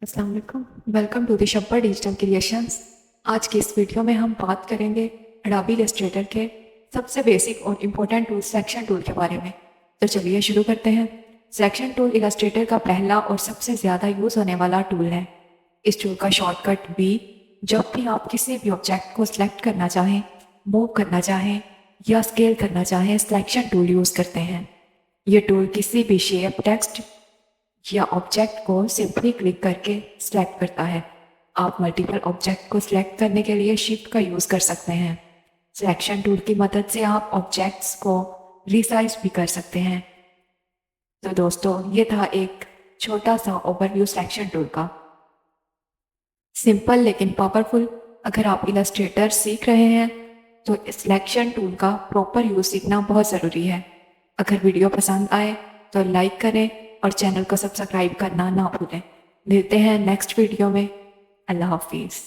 अस्सलाम वालेकुम, welcome to the Shabbar digital creations. आज की इस वीडियो में हम बात करेंगे अडोबी इलस्ट्रेटर के सबसे बेसिक और इम्पोर्टेंट टूल सेलेक्शन टूल के बारे में। तो चलिए शुरू करते हैं। सेलेक्शन टूल इलस्ट्रेटर का पहला और सबसे ज़्यादा यूज़ होने वाला टूल है। इस टूल का शॉर्टकट बी। जब भी आप किसी भी ऑब्जेक्ट को सिलेक्ट करना चाहें, मूव करना चाहें या स्केल करना चाहें, सिलेक्शन टूल यूज़ करते हैं। ये टूल किसी भी शेप, टेक्स्ट या ऑब्जेक्ट को सिंपली क्लिक करके सिलेक्ट करता है। आप मल्टीपल ऑब्जेक्ट को सिलेक्ट करने के लिए शिफ्ट का यूज़ कर सकते हैं। सिलेक्शन टूल की मदद से आप ऑब्जेक्ट्स को रिसाइज भी कर सकते हैं। तो दोस्तों, ये था एक छोटा सा ओवरव्यू सिलेक्शन टूल का। सिंपल लेकिन पावरफुल। अगर आप इलस्ट्रेटर सीख रहे हैं तो सिलेक्शन टूल का प्रॉपर यूज़ सीखना बहुत ज़रूरी है। अगर वीडियो पसंद आए तो लाइक करें और चैनल को सब्सक्राइब करना ना भूलें। मिलते हैं नेक्स्ट वीडियो में। अल्लाह हाफिज़।